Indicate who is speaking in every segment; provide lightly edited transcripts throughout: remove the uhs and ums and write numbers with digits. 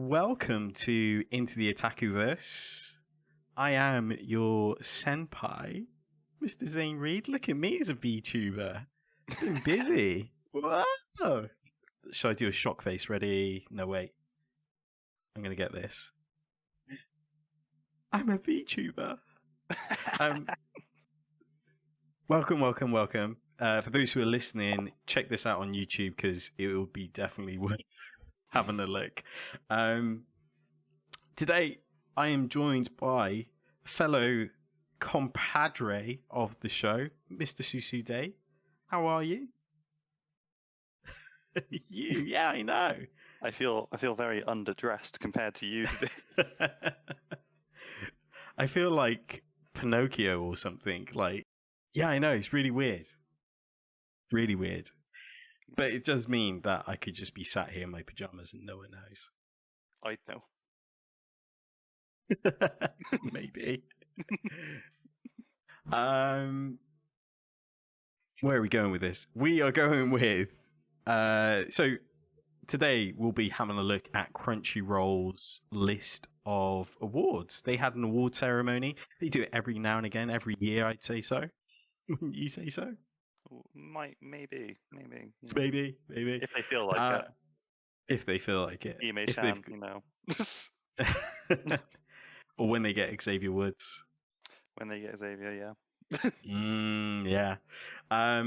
Speaker 1: welcome to Into the Otakuverse. I am your senpai, Mr. Zane Reed. Look at me as a VTuber. Been busy. Whoa! Should I do a shock face? Ready? No, wait. I'm going to get this. I'm a VTuber. Welcome. For those who are listening, check this out on YouTube because it will be definitely worth having a look. Today, I am joined by fellow compadre of the show, Mr. Susude. How are you? Yeah, I know.
Speaker 2: I feel very underdressed compared to you today.
Speaker 1: I feel like Pinocchio or something. Yeah, I know. It's really weird. Really weird. But it does mean that I could just be sat here in my pajamas and no one knows.
Speaker 2: I know.
Speaker 1: Maybe. Where are we going with this? We are going with so today we'll be having a look at Crunchyroll's list of awards. They had an award ceremony. They do it every now and again, every year, I'd say so. Wouldn't you say so?
Speaker 2: Maybe.
Speaker 1: Maybe.
Speaker 2: If they feel like it.
Speaker 1: If they feel like it.
Speaker 2: Ime-chan, you know.
Speaker 1: Or when they get Xavier Woods.
Speaker 2: When they get Xavier, yeah.
Speaker 1: Yeah.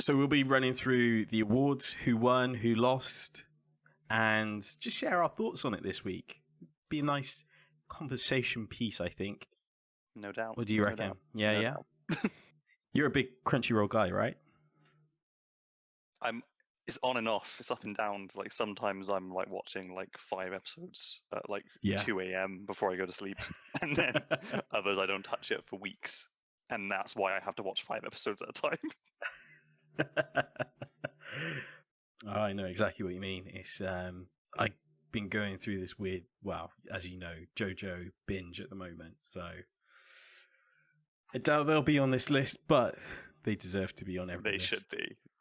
Speaker 1: So we'll be running through the awards, who won, who lost, and just share our thoughts on it this week. Be a nice conversation piece, I think.
Speaker 2: No doubt.
Speaker 1: What do you reckon? Yeah. You're a big Crunchyroll guy, right?
Speaker 2: It's on and off. It's up and down. Like sometimes I'm like watching like 5 episodes at 2 a.m. before I go to sleep, and then others I don't touch it for weeks, and that's why I have to watch 5 episodes at a time.
Speaker 1: I know exactly what you mean. It's I've been going through this weird, as you know, JoJo binge at the moment, so I doubt they'll be on this list, but they deserve to be on every list.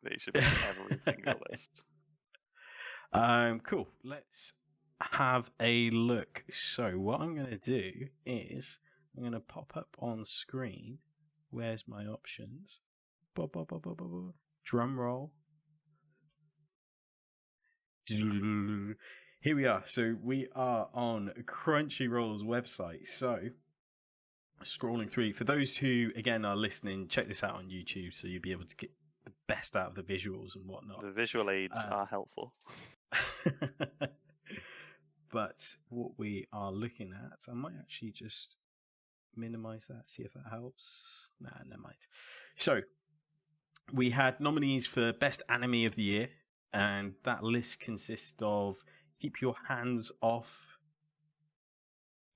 Speaker 2: They should be on every single list.
Speaker 1: Cool. Let's have a look. So what I'm going to do is I'm going to pop up on screen. Where's my options? Drum roll. Here we are. So we are on Crunchyroll's website. So scrolling through, for those who again are listening, check this out on YouTube so you'll be able to get the best out of the visuals and whatnot.
Speaker 2: The visual aids are helpful.
Speaker 1: But what we are looking at, I might actually just minimize that, see if that helps. Nah, never mind. So we had nominees for Best Anime of the Year, and that list consists of Keep Your Hands Off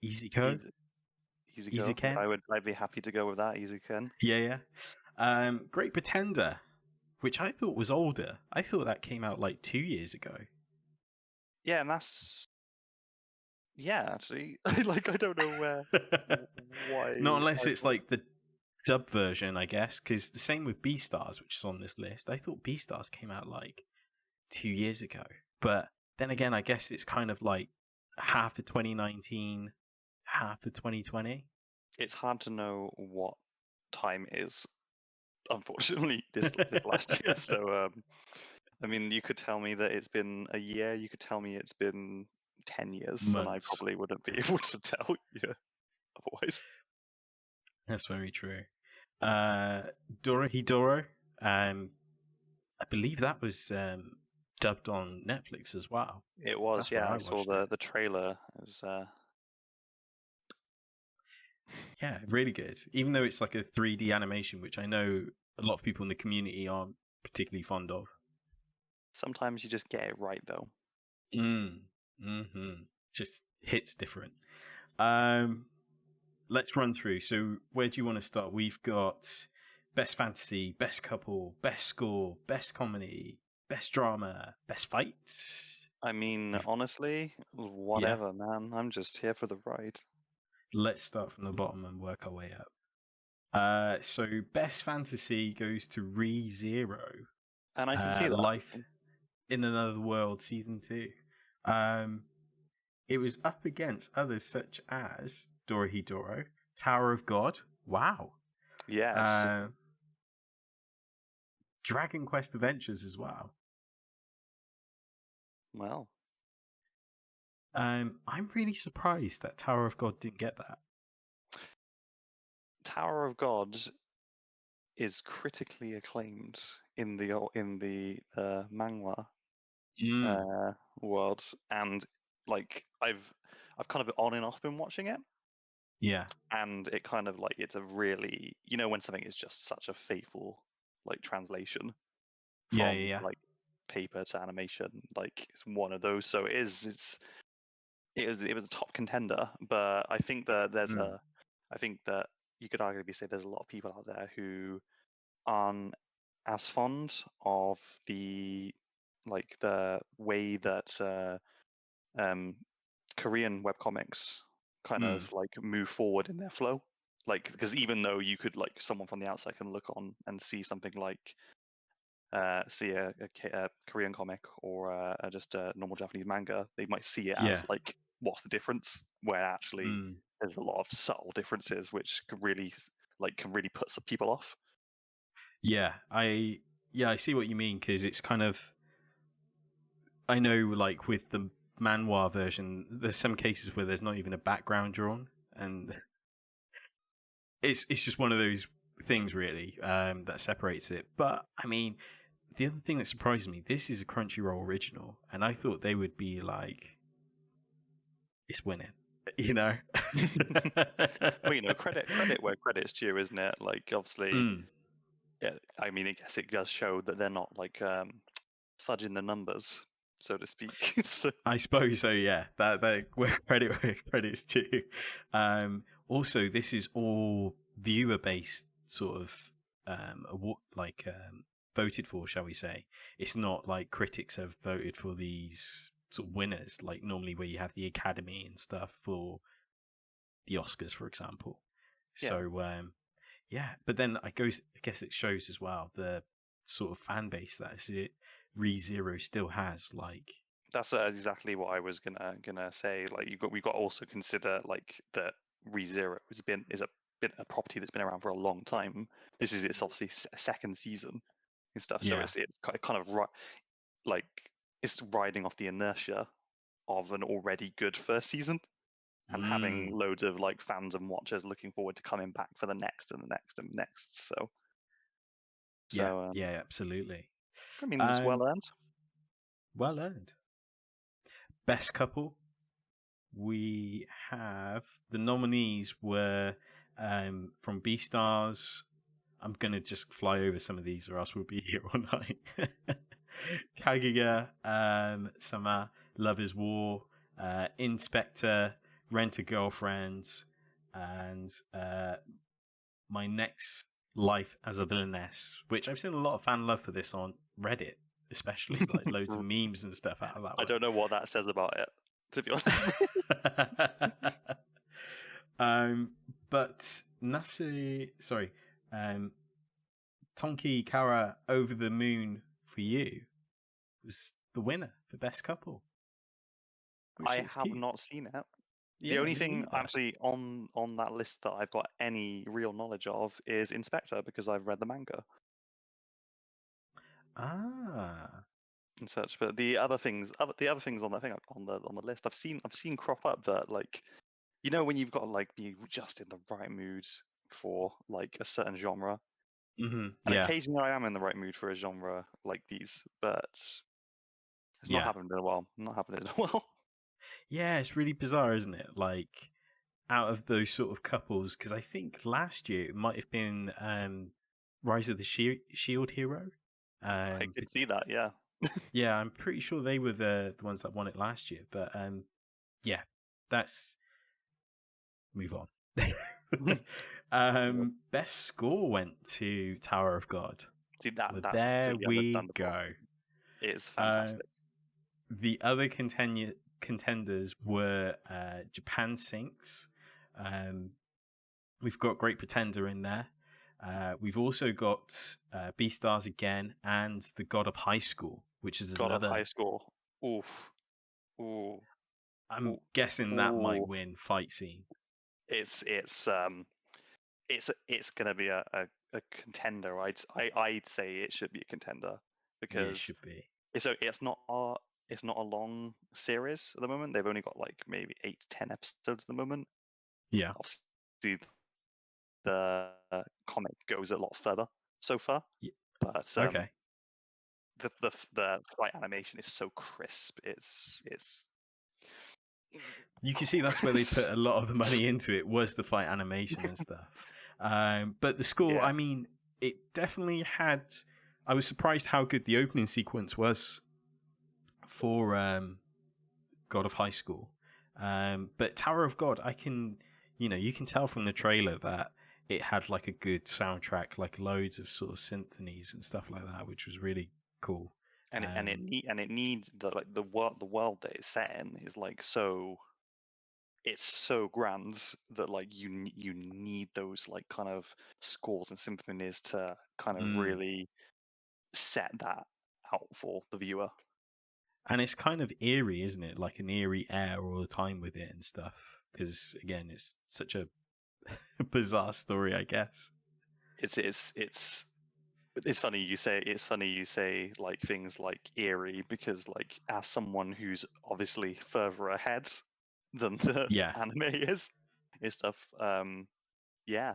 Speaker 1: Izuku.
Speaker 2: Izuku. I'd be happy to go with that, Izuku.
Speaker 1: Yeah. Great Pretender, which I thought was older. I thought that came out 2 years ago.
Speaker 2: Yeah, and that's... Yeah, actually. I don't know why...
Speaker 1: Not unless it's the dub version, I guess, because the same with Beastars, which is on this list. I thought Beastars came out 2 years ago. But then again, I guess it's kind of half of 2019, half of 2020.
Speaker 2: It's hard to know what time is, unfortunately, this last year. So, I mean, you could tell me that it's been a year. You could tell me it's been 10 years,
Speaker 1: months.
Speaker 2: And I probably wouldn't be able to tell you otherwise.
Speaker 1: That's very true. Dorohedoro, I believe that was dubbed on Netflix as well.
Speaker 2: It was, yeah. I saw the trailer. It was,
Speaker 1: yeah, really good. Even though it's a 3D animation, which I know a lot of people in the community aren't particularly fond of.
Speaker 2: Sometimes you just get it right, though.
Speaker 1: Just hits different. Let's run through. So where do you want to start? We've got Best Fantasy, Best Couple, Best Score, Best Comedy, Best Drama, Best Fight.
Speaker 2: I mean, honestly, whatever, man. I'm just here for the ride.
Speaker 1: Let's start from the bottom and work our way up. So Best Fantasy goes to ReZero.
Speaker 2: And I can see that.
Speaker 1: Life in Another World Season 2. it was up against others such as Dorohedoro, Tower of God. Wow.
Speaker 2: Yes.
Speaker 1: Dragon Quest Adventures as well.
Speaker 2: Well,
Speaker 1: I'm really surprised that Tower of God didn't get that.
Speaker 2: Tower of God is critically acclaimed in the manga world, and like I've kind of on and off been watching it.
Speaker 1: Yeah.
Speaker 2: And it kind of like it's a really, you know, when something is just such a faithful like translation from like paper to animation, like it's one of those. So it was a top contender, but I think that I think that you could arguably say there's a lot of people out there who aren't as fond of the way that Korean webcomics kind of like move forward in their flow. Like, because even though you could like someone from the outside can look on and see something like see a Korean comic or just a normal Japanese manga, they might see it as like, what's the difference? Where actually there's a lot of subtle differences which can really put some people off.
Speaker 1: Yeah, I see what you mean, because it's kind of, I know like with the manhwa version, there's some cases where there's not even a background drawn, and it's just one of those things really that separates it. But I mean, the other thing that surprised me, this is a Crunchyroll original, and I thought they would be like, it's winning, you know.
Speaker 2: Well, you know, credit where credit's due, isn't it? Like, obviously, yeah. I mean, I guess it does show that they're not like fudging the numbers, so to speak. So...
Speaker 1: I suppose so. Yeah, that where credit's due. Also, this is all viewer-based sort of voted for, shall we say? It's not like critics have voted for these sort of winners, like normally where you have the Academy and stuff for the Oscars, for example.
Speaker 2: Yeah.
Speaker 1: So yeah, but then I guess it shows as well the sort of fan base that ReZero still has. Like,
Speaker 2: that's exactly what I was gonna say. Like, we got to also consider like that ReZero is a property that's been around for a long time. This is its obviously second season and stuff. So it's kind of like it's riding off the inertia of an already good first season, and having loads of like fans and watchers looking forward to coming back for the next and the next and next. So
Speaker 1: yeah, absolutely.
Speaker 2: I mean, it's well earned.
Speaker 1: Well earned. Best couple, we have the nominees were from Beastars. I'm gonna just fly over some of these, or else we'll be here all night. Kaguya, Sama, Love is War, Inspector, Rent a Girlfriend, and My Next Life as a Villainess, which I've seen a lot of fan love for this on Reddit, especially like loads of memes and stuff out of that one.
Speaker 2: I don't know what that says about it, to be
Speaker 1: honest. But Tonki Kara Over the Moon for You was the winner for best couple.
Speaker 2: I have not seen it. The only thing actually on that list that I've got any real knowledge of is Inspector, because I've read the manga. And such, but the other things on that thing on the list, I've seen crop up that, like, you know, when you've got to like be just in the right mood for like a certain genre. And occasionally I am in the right mood for a genre like these, but it's not happened in a while.
Speaker 1: Yeah, it's really bizarre, isn't it? Like, out of those sort of couples, because I think last year it might have been Rise of the Shield Hero.
Speaker 2: I could see that, yeah.
Speaker 1: Yeah, I'm pretty sure they were the ones that won it last year. But yeah, that's move on. Best score went to Tower of God.
Speaker 2: See, that's
Speaker 1: there we go.
Speaker 2: It's fantastic.
Speaker 1: The other contenders were Japan Sinks. We've got Great Pretender in there. We've also got Beastars again, and The God of High School, which is
Speaker 2: God of High School. Oof. Ooh.
Speaker 1: I'm guessing that might win fight scene.
Speaker 2: It's gonna be a contender. I'd say it should be a contender because
Speaker 1: yeah, it should be.
Speaker 2: It's not a long series at the moment. They've only got like maybe 8 to 10 episodes at the moment.
Speaker 1: Yeah.
Speaker 2: Obviously, the comic goes a lot further so far.
Speaker 1: Yeah.
Speaker 2: But
Speaker 1: Okay.
Speaker 2: the fight animation is so crisp. It's
Speaker 1: you can see that's where they put a lot of the money into it, was the fight animation and stuff. But the score, I mean, it definitely had. I was surprised how good the opening sequence was for God of High School. But Tower of God, you can tell from the trailer that it had like a good soundtrack, like loads of sort of symphonies and stuff like that, which was really cool.
Speaker 2: And it needs the world that it's set in is like so. It's so grand that like you need those like kind of scores and symphonies to kind of really set that out for the viewer.
Speaker 1: And it's kind of eerie, isn't it? Like an eerie air all the time with it and stuff. Because again, it's such a bizarre story, I guess.
Speaker 2: It's funny you say like things like eerie, because like as someone who's obviously further ahead than the anime is stuff. Yeah.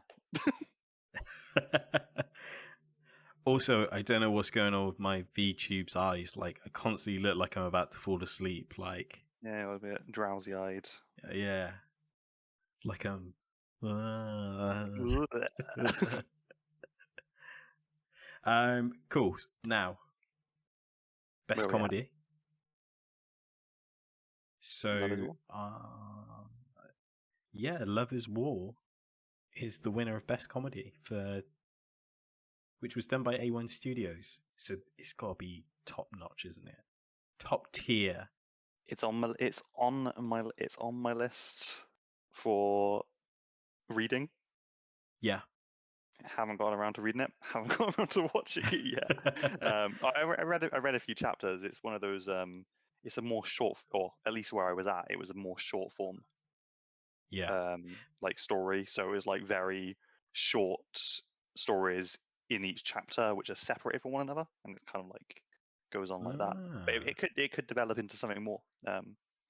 Speaker 1: Also, I don't know what's going on with my VTube's eyes. Like, I constantly look like I'm about to fall asleep. Like,
Speaker 2: yeah, a bit drowsy-eyed.
Speaker 1: Yeah, like I'm. Cool. Now, best comedy. So, Lovers War is the winner of best comedy which was done by A1 Studios. So it's got to be top notch, isn't it? Top tier.
Speaker 2: It's on my list for reading.
Speaker 1: Yeah.
Speaker 2: Haven't gotten around to reading it. Haven't gotten around to watching it yet. I read a few chapters. It's one of those. It's a more short, or at least where I was at, it was a more short form.
Speaker 1: Yeah.
Speaker 2: Like story. So it was like very short stories in each chapter, which are separated from one another, and it kind of like goes on like that. But it could develop into something more.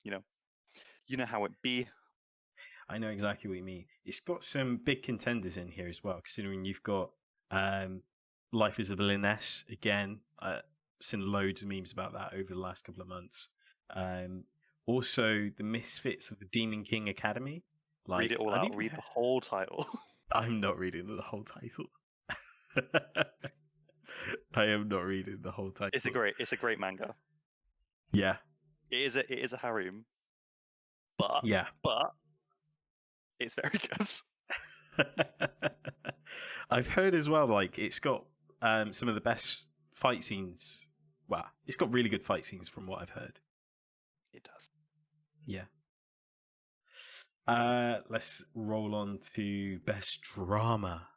Speaker 2: You know how it be.
Speaker 1: I know exactly what you mean. It's got some big contenders in here as well, considering you've got Life is a Villainess again. I've seen loads of memes about that over the last couple of months. Also, The Misfits of the Demon King Academy. Like,
Speaker 2: read it all out. Read the whole title.
Speaker 1: I'm not reading the whole title. I am not reading the whole title.
Speaker 2: It's a great manga.
Speaker 1: Yeah.
Speaker 2: It is a harem. But it's very good.
Speaker 1: I've heard as well, like, it's got some of the best fight scenes. Well, it's got really good fight scenes from what I've heard.
Speaker 2: It does.
Speaker 1: Yeah. Let's roll on to best drama.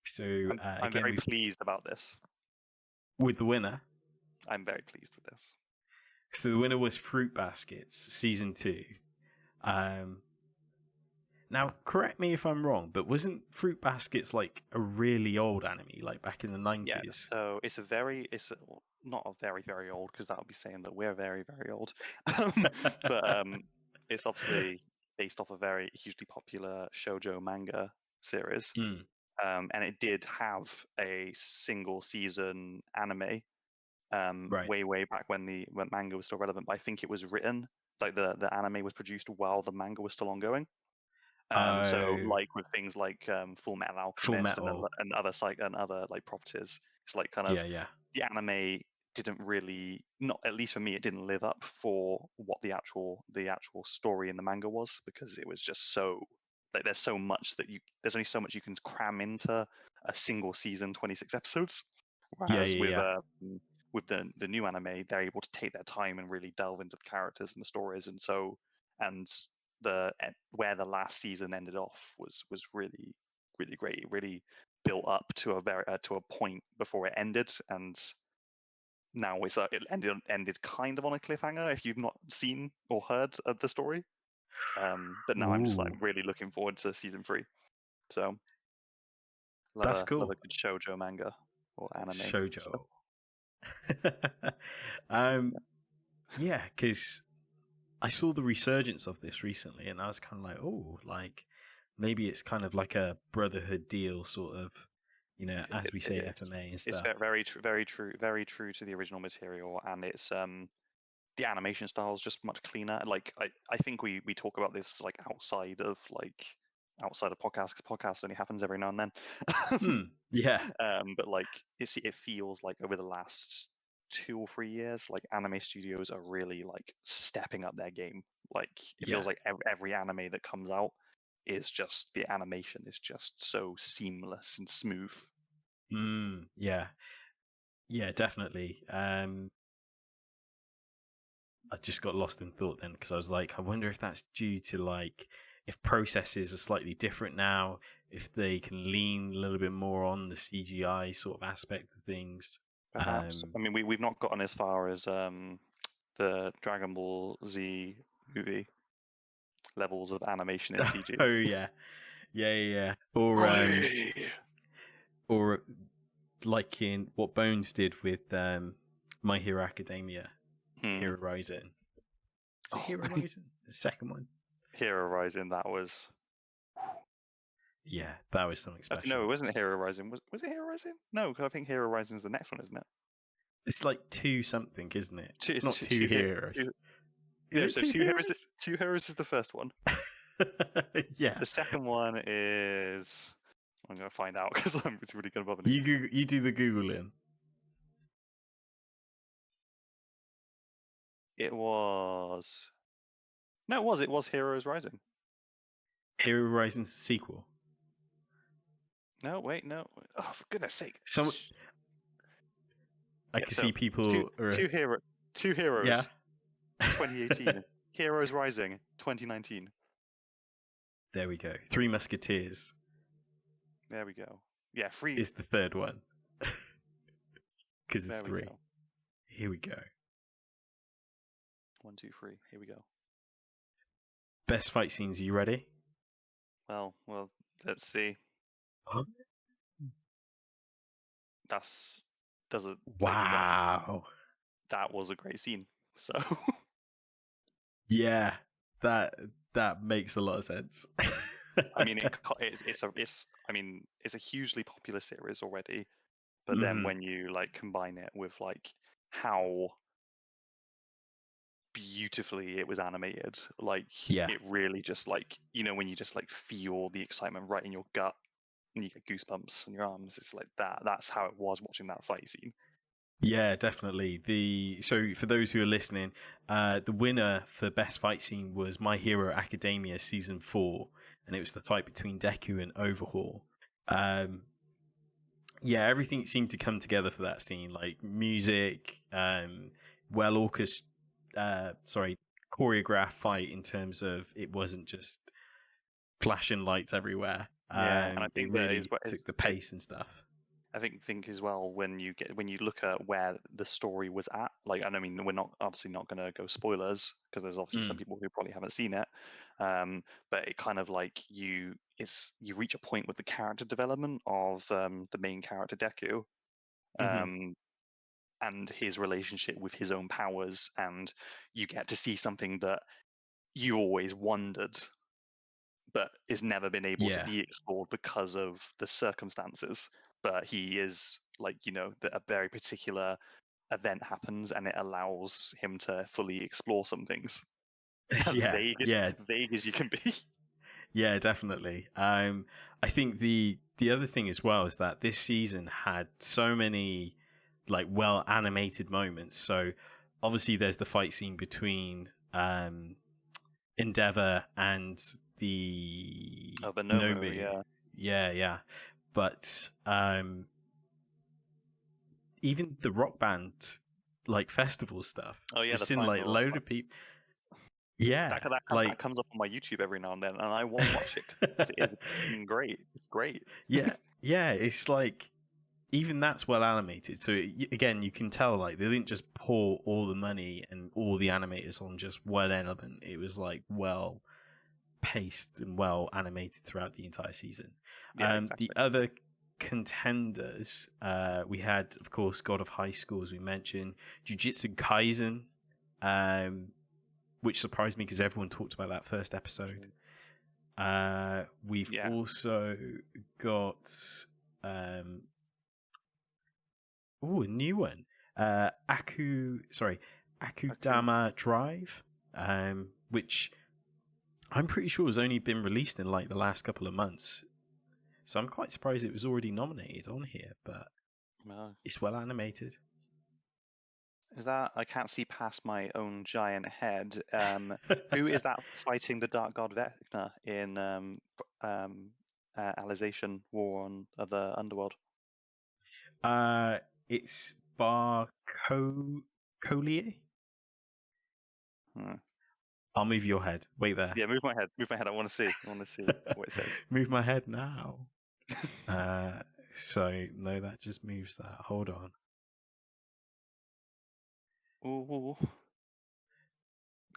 Speaker 1: So
Speaker 2: I'm very pleased about this.
Speaker 1: With the winner?
Speaker 2: I'm very pleased with this.
Speaker 1: So the winner was Fruit Baskets, Season 2. Now, correct me if I'm wrong, but wasn't Fruit Baskets like a really old anime, like back in the 90s?
Speaker 2: Yeah, so it's not a very, very old, because that would be saying that we're very, very old. But it's obviously based off a very hugely popular shoujo manga series. And it did have a single season anime way back when manga was still relevant. But I think it was written, like the anime was produced while the manga was still ongoing. So like with things like Full Metal Alchemist and other like properties, it's like kind of the anime didn't really, not at least for me, it didn't live up for what the actual story in the manga was, because it was just so like there's only so much you can cram into a single season, 26 episodes. Whereas with the new anime, they're able to take their time and really delve into the characters and the stories, and where the last season ended off was really, really great. It really built up to a point before it ended, and now it ended kind of on a cliffhanger if you've not seen or heard of the story. But now I'm just like
Speaker 1: Ooh,
Speaker 2: really looking forward to season 3. So
Speaker 1: that's
Speaker 2: love a
Speaker 1: cool.
Speaker 2: good shoujo manga or anime. So,
Speaker 1: Shoujo.
Speaker 2: yeah.
Speaker 1: Yeah, because I saw the resurgence of this recently, and I was kind of like, oh, like maybe it's kind of like a brotherhood deal, sort of, as we say
Speaker 2: It
Speaker 1: in
Speaker 2: is.
Speaker 1: FMA and
Speaker 2: It's
Speaker 1: stuff.
Speaker 2: very true to the original material, and it's the animation style is just much cleaner. Like I think we talk about this like outside of podcast, 'cause podcast only happens every now and then.
Speaker 1: Yeah,
Speaker 2: But like it feels like over the last 2 or 3 years, like anime studios are really like stepping up their game. Like it
Speaker 1: yeah,
Speaker 2: feels like every anime that comes out is just the animation is just so seamless and smooth.
Speaker 1: yeah, yeah, definitely. I just got lost in thought then because I was like, I wonder if that's due to like if processes are slightly different now, if they can lean a little bit more on the CGI sort of aspect of things.
Speaker 2: Perhaps. I mean, we've not gotten as far as the Dragon Ball Z movie levels of animation in CG.
Speaker 1: Oh yeah, yeah. Or like in what Bones did with My Hero Academia,
Speaker 2: Hmm.
Speaker 1: Hero Rising. Is it
Speaker 2: Oh,
Speaker 1: Hero Rising? The second one?
Speaker 2: Hero Rising, that was.
Speaker 1: Yeah, that was something
Speaker 2: Actually, no, it
Speaker 1: special.
Speaker 2: wasn't Hero Rising. Was it Hero Rising? No, because I think Hero Rising is the next one, isn't it?
Speaker 1: It's like two something, isn't it? It's not two
Speaker 2: Two
Speaker 1: heroes. Is
Speaker 2: no,
Speaker 1: it
Speaker 2: so
Speaker 1: two heroes?
Speaker 2: Two Heroes is the first one.
Speaker 1: Yeah.
Speaker 2: The second one is. I'm going to find out because it's really going to bother me.
Speaker 1: You do the Googling.
Speaker 2: It was. No, it was Heroes Rising.
Speaker 1: Hero Rising's sequel.
Speaker 2: No, wait, no. Oh, for goodness sake.
Speaker 1: Some I
Speaker 2: Yeah,
Speaker 1: can
Speaker 2: so
Speaker 1: see people are
Speaker 2: two
Speaker 1: yeah.
Speaker 2: heroes, 2018. Heroes Rising, 2019.
Speaker 1: There we go. Three Musketeers
Speaker 2: There we go. Yeah, free.
Speaker 1: is the third one. Because it's
Speaker 2: There we
Speaker 1: three.
Speaker 2: go.
Speaker 1: Here we go.
Speaker 2: 1, 2, 3. Here we go.
Speaker 1: Best fight scenes. Are you ready?
Speaker 2: Well, let's see.
Speaker 1: Huh?
Speaker 2: That's does it. Like,
Speaker 1: Wow.
Speaker 2: that was a great scene. So
Speaker 1: Yeah. That makes a lot of sense.
Speaker 2: I mean, it's a hugely popular series already. But then
Speaker 1: Mhm.
Speaker 2: when you like combine it with like how beautifully it was animated, like
Speaker 1: Yeah.
Speaker 2: it really just like when you just like feel the excitement right in your gut and you get goosebumps on your arms. It's like that's how it was watching that fight scene.
Speaker 1: Yeah, definitely. So for those who are listening, the winner for best fight scene was My Hero Academia season 4, and it was the fight between Deku and Overhaul. Yeah, everything seemed to come together for that scene, like music, well choreographed fight in terms of it wasn't just flashing lights everywhere.
Speaker 2: Yeah, and I
Speaker 1: It
Speaker 2: think that
Speaker 1: really took the pace and stuff.
Speaker 2: I think as well when you look at where the story was at, like, and I mean we're not obviously not going to go spoilers because there's obviously some people who probably haven't seen it, but it kind of like you reach a point with the character development of the main character Deku,
Speaker 1: Mm-hmm.
Speaker 2: and his relationship with his own powers, and you get to see something that you always wondered but is never been able to
Speaker 1: Yeah.
Speaker 2: be explored because of the circumstances. But he is like, that a very particular event happens and it allows him to fully explore some things. As
Speaker 1: Yeah. Yeah.
Speaker 2: vague as you can be.
Speaker 1: Yeah, definitely. I think the other thing as well is that this season had so many like well animated moments. So obviously there's the fight scene between Endeavor and the
Speaker 2: Oh, the Nomu,
Speaker 1: Nomu.
Speaker 2: yeah.
Speaker 1: Yeah. But even the rock band like festival stuff.
Speaker 2: Oh yeah,
Speaker 1: We've
Speaker 2: the
Speaker 1: seen like a
Speaker 2: final.
Speaker 1: load of people. Yeah,
Speaker 2: That comes up on my YouTube every now and then, and I won't watch it because it is great. It's great.
Speaker 1: yeah. It's like even that's well animated. So again, you can tell like they didn't just pour all the money and all the animators on just one element. It was like well paced and well animated throughout the entire season.
Speaker 2: Yeah, exactly.
Speaker 1: The other contenders, we had, of course, God of High School, as we mentioned, Jujutsu Kaisen, which surprised me because everyone talked about that first episode. We've also got a new one. Akudama Drive, which I'm pretty sure has only been released in like the last couple of months. So I'm quite surprised it was already nominated on here, but it's well animated.
Speaker 2: Is that I can't see past my own giant head? Who is that fighting the Dark God Vecna in Alization War on the Underworld?
Speaker 1: It's Collier. I'll move your head. Wait there.
Speaker 2: Yeah, move my head. Move my head. I want to see what it says.
Speaker 1: Move my head now. So no, that just moves that. Hold on.
Speaker 2: Ooh.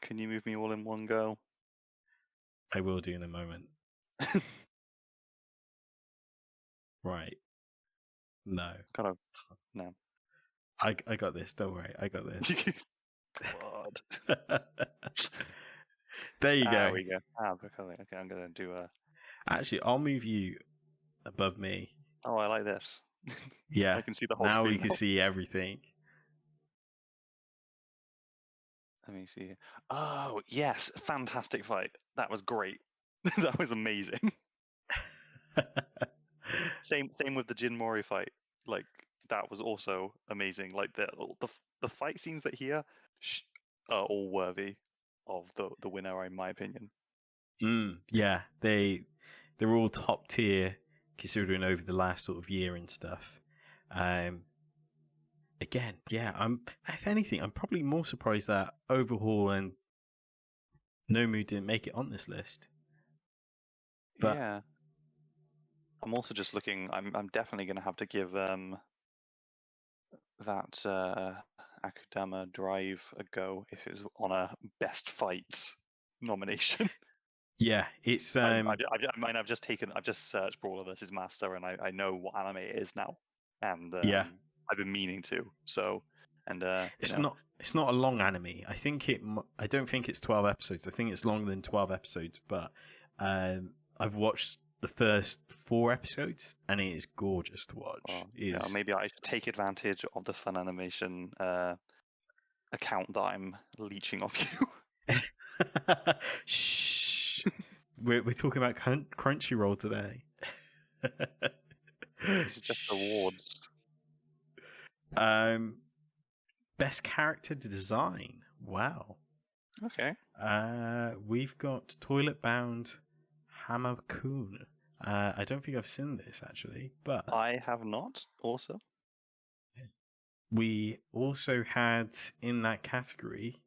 Speaker 2: Can you move me all in one go?
Speaker 1: I will do in a moment. Right. No.
Speaker 2: Kind of. No.
Speaker 1: I got this. Don't worry. I got this.
Speaker 2: God.
Speaker 1: There you go.
Speaker 2: There we go. Okay, I'm gonna do a.
Speaker 1: Actually, I'll move you above me.
Speaker 2: Oh, I like this.
Speaker 1: Yeah.
Speaker 2: I can see the whole
Speaker 1: now
Speaker 2: screen.
Speaker 1: We can see everything.
Speaker 2: Let me see. Oh yes, fantastic fight. That was great. That was amazing. Same with the Jin Mori fight. Like that was also amazing. Like the fight scenes that here are all worthy of the winner, in my opinion.
Speaker 1: Yeah, they're all top tier considering over the last sort of year and stuff. Again, yeah, if anything, I'm probably more surprised that Overhaul and Nomu didn't make it on this list. But
Speaker 2: yeah, I'm also just looking. I'm definitely going to have to give that Akudama Drive a go if it's on a best fights nomination.
Speaker 1: Yeah, it's.
Speaker 2: I've just searched Brawl vs Master, and I know what anime it is now, and
Speaker 1: yeah,
Speaker 2: I've been meaning to. So, and
Speaker 1: it's not a long anime. I don't think it's 12 episodes. I think it's longer than 12 episodes. But I've watched the first 4 episodes, and it is gorgeous to watch.
Speaker 2: Yeah, maybe I should take advantage of the Fun Animation account that I'm leeching off you.
Speaker 1: Shh. We're talking about Crunchyroll today.
Speaker 2: This is just awards.
Speaker 1: Best character design. Wow.
Speaker 2: Okay.
Speaker 1: We've got Toilet Bound Hamakun. I don't think I've seen this actually, but
Speaker 2: I have not. Also,
Speaker 1: we also had in that category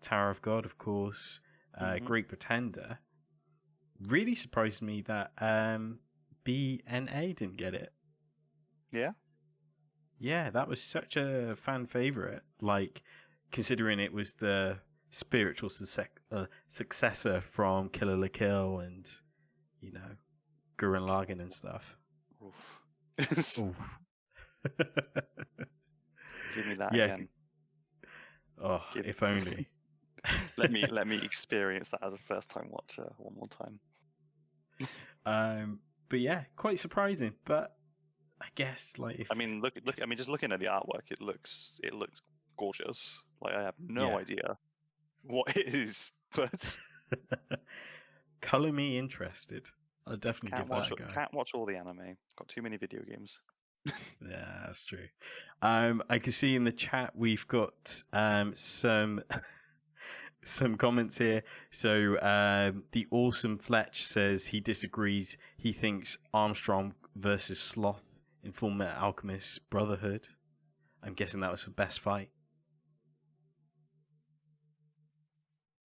Speaker 1: Tower of God, of course, Great Pretender. Really surprised me that BNA didn't get it.
Speaker 2: Yeah?
Speaker 1: Yeah, that was such a fan favorite. Like, considering it was the spiritual successor from Killer la Kill and, Gurren Lagann and stuff.
Speaker 2: Oof. Give me that again.
Speaker 1: Oh, if only.
Speaker 2: let me experience that as a first time watcher one more
Speaker 1: time. But yeah, quite surprising. But I guess
Speaker 2: I mean, look. I mean, just looking at the artwork, it looks gorgeous. Like I have no idea what it is, but
Speaker 1: color me interested. I'll definitely give that a go.
Speaker 2: Can't watch all the anime. Got too many video games.
Speaker 1: Yeah, that's true. I can see in the chat we've got some comments here. So the awesome Fletch says he disagrees. He thinks Armstrong versus Sloth in Full Metal Alchemist Brotherhood. I'm guessing that was for best fight.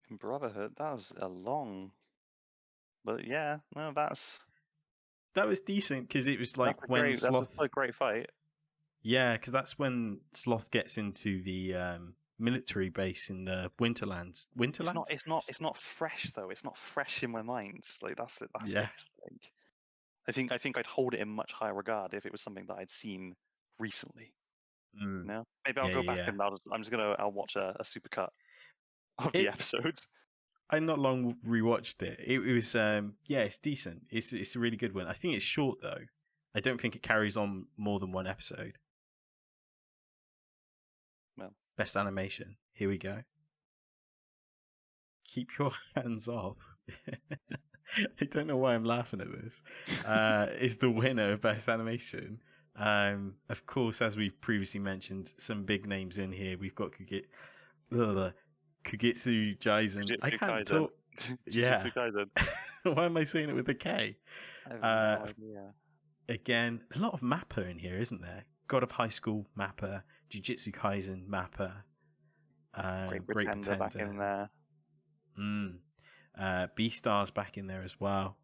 Speaker 2: In Brotherhood, that was a long. But yeah, no, that's.
Speaker 1: That was decent because it was like when
Speaker 2: That's
Speaker 1: Sloth.
Speaker 2: a great fight.
Speaker 1: Yeah, because that's when Sloth gets into the military base in the Winterlands. Winterland?
Speaker 2: It's not fresh though. It's not fresh in my mind. Like that's it. That's
Speaker 1: Yeah.
Speaker 2: it's like I think I'd hold it in much higher regard if it was something that I'd seen recently.
Speaker 1: Mm.
Speaker 2: You know, maybe I'll
Speaker 1: Yeah,
Speaker 2: go back
Speaker 1: yeah.
Speaker 2: and I'll watch a supercut of the episodes.
Speaker 1: I not long rewatched it. It was it's decent. It's a really good one. I think it's short though. I don't think it carries on more than one episode.
Speaker 2: Well,
Speaker 1: best animation. Here we go. Keep your hands off. I don't know why I'm laughing at this. Is the winner of best animation. Of course, as we've previously mentioned, some big names in here. We've got Kugitsu Jaisen. I can't talk. Yeah. Why am I saying it with a K?
Speaker 2: I have no idea.
Speaker 1: Again, a lot of Mappa in here, isn't there? God of High School Mappa, Jujutsu Kaisen Mappa,
Speaker 2: Great Pretender back in there.
Speaker 1: Beastars back in there as well.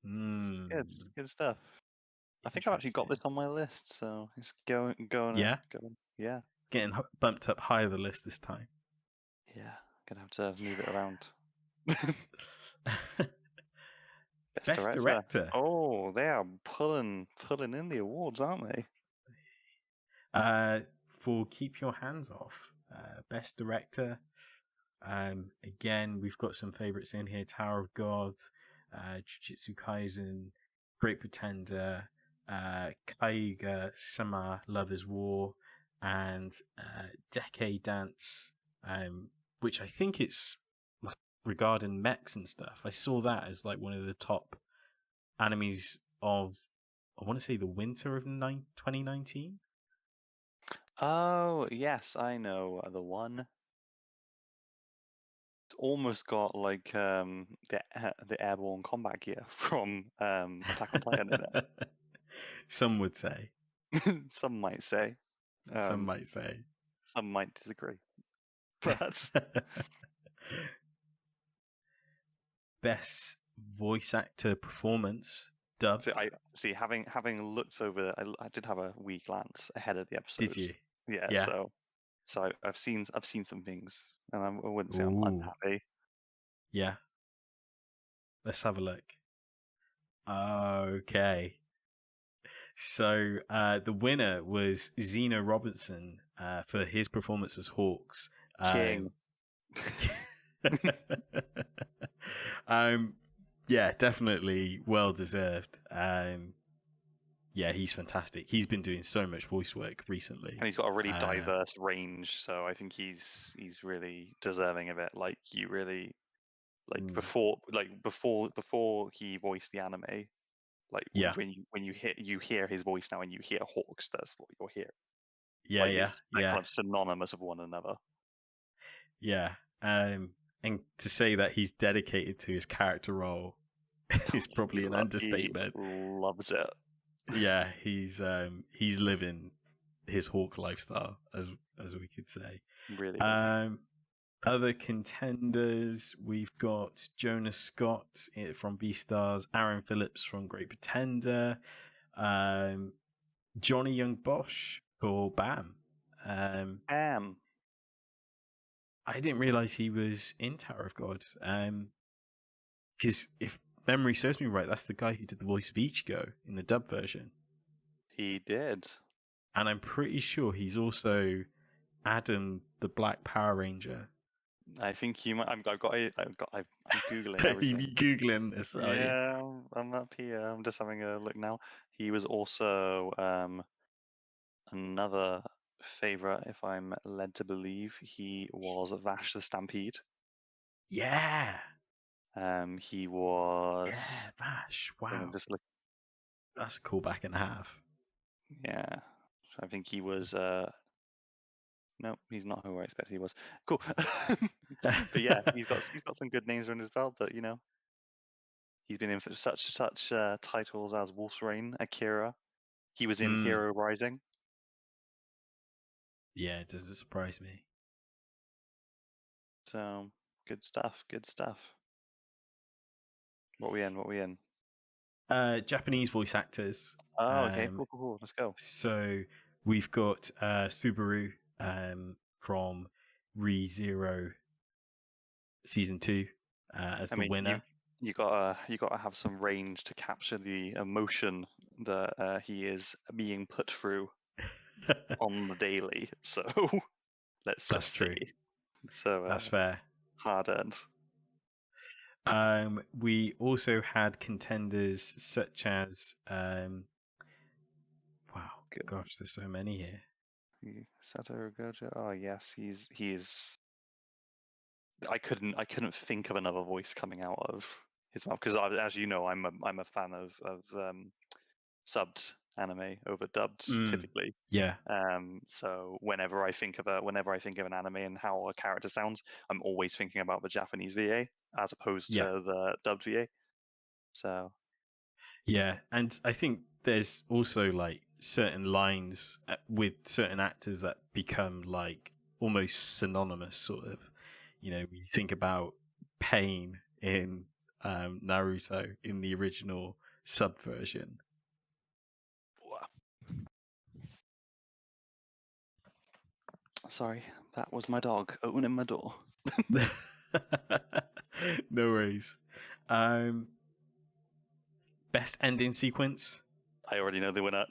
Speaker 2: Good stuff. I think I've actually got this on my list, so it's going.
Speaker 1: Yeah,
Speaker 2: yeah.
Speaker 1: Getting bumped up higher the list this time.
Speaker 2: Yeah, gonna have to move it around.
Speaker 1: Best director.
Speaker 2: Oh, they are pulling in the awards, aren't they?
Speaker 1: For Keep Your Hands Off, best director. Again, we've got some favorites in here: Tower of God, Jujutsu Kaisen, Great Pretender, Kaiga Sama, Love is War, and Decade Dance, which I think it's regarding mechs and stuff. I saw that as like one of the top animes of, I want to say, the winter of 2019.
Speaker 2: Oh yes, I know the one. It's almost got like the airborne combat gear from Attack on Titan in it.
Speaker 1: Some would say.
Speaker 2: Some might say.
Speaker 1: Some might say.
Speaker 2: Some might disagree. But
Speaker 1: best voice actor performance dubbed.
Speaker 2: So having looked over, I did have a wee glance ahead of the episode.
Speaker 1: Did you?
Speaker 2: Yeah. So I've seen some things, and I wouldn't say I'm unhappy.
Speaker 1: Yeah. Let's have a look. Okay. So the winner was Zeno Robinson for his performance as Hawks.
Speaker 2: King.
Speaker 1: Yeah, definitely well deserved. Yeah, he's fantastic. He's been doing so much voice work recently,
Speaker 2: and he's got a really diverse range. So I think he's really deserving of it. Like you really, before he voiced the anime, when you hear his voice now and you hear Hawks, that's what you're hearing.
Speaker 1: Yeah,
Speaker 2: it's kind of synonymous of one another.
Speaker 1: Yeah, and to say that he's dedicated to his character role is probably an understatement.
Speaker 2: He loves it.
Speaker 1: Yeah, he's living his Hawk lifestyle, as we could say.
Speaker 2: Really.
Speaker 1: Other contenders, we've got Jonas Scott from Beastars, Aaron Phillips from Great Pretender, Johnny Young Bosch for BAM.
Speaker 2: BAM.
Speaker 1: I didn't realize he was in Tower of God. Because if memory serves me right, that's the guy who did the voice of Ichigo in the dub version.
Speaker 2: He did.
Speaker 1: And I'm pretty sure he's also Adam, the Black Power Ranger.
Speaker 2: I think you might. I'm googling everything.
Speaker 1: You googling this?
Speaker 2: Yeah, I'm up here. I'm just having a look now. He was also another favorite, if I'm led to believe. He was Vash the Stampede.
Speaker 1: Yeah.
Speaker 2: He was.
Speaker 1: Yeah, Vash. Wow.
Speaker 2: I'm just looking.
Speaker 1: That's a cool back and a half.
Speaker 2: Yeah, I think he was. No, he's not who I expected he was. Cool. But yeah, he's got some good names under his belt. But you know, he's been in for such titles as Wolf's Rain, Akira. He was in Hero Rising.
Speaker 1: Yeah, it doesn't surprise me.
Speaker 2: So good stuff. Good stuff. What we in? What we in?
Speaker 1: Japanese voice actors.
Speaker 2: Oh, okay. Cool. Let's go.
Speaker 1: So we've got Subaru from ReZero season 2 as the winner.
Speaker 2: You gotta have some range to capture the emotion that he is being put through on the daily. So let's just say, so
Speaker 1: that's fair.
Speaker 2: Hard earned.
Speaker 1: We also had contenders such as gosh, there's so many here.
Speaker 2: Satoru Gojo. Oh yes, he's. I couldn't think of another voice coming out of his mouth because, as you know, I'm a fan of subbed anime over dubbed typically.
Speaker 1: Yeah.
Speaker 2: So whenever I think of an anime and how a character sounds, I'm always thinking about the Japanese VA as opposed to the dubbed VA. So.
Speaker 1: Yeah, and I think there's also like certain lines with certain actors that become like almost synonymous, sort of. You know, you think about Pain in Naruto in the original sub version.
Speaker 2: Sorry, that was my dog opening my door.
Speaker 1: No worries. Best ending sequence?
Speaker 2: I already know the winner.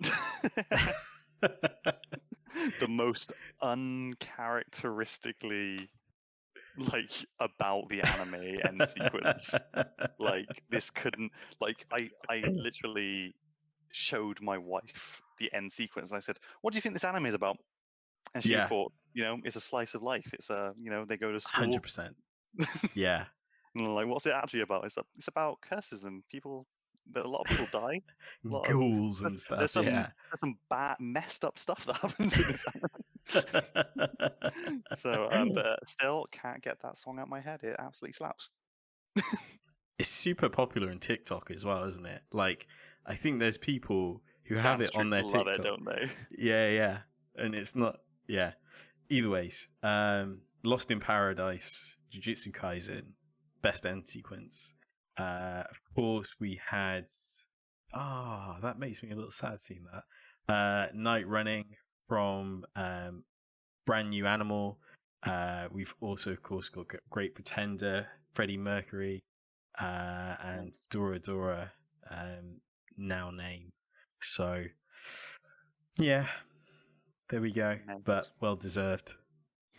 Speaker 2: The most uncharacteristically like about the anime end sequence. Like this couldn't like I literally showed my wife the end sequence and I said, "What do you think this anime is about?" And she thought, it's a slice of life. It's a, they go to school.
Speaker 1: 100%. Yeah.
Speaker 2: And I'm like, what's it actually about? It's about curses and people. A lot of people die.
Speaker 1: Ghouls and stuff.
Speaker 2: There's some bad, messed up stuff that happens in this anime. So, but still can't get that song out of my head. It absolutely slaps.
Speaker 1: It's super popular in TikTok as well, isn't it? Like, I think there's people who have it on their TikTok.
Speaker 2: Love it, don't they?
Speaker 1: Yeah. And it's not. Yeah. Either ways, Lost in Paradise, Jujutsu Kaisen, best end sequence. Of course, we had. That makes me a little sad seeing that. Night Running from Brand New Animal. We've also, of course, got Great Pretender, Freddie Mercury, and Dora Dora, Now Name. So, yeah, there we go. Nice. But well deserved.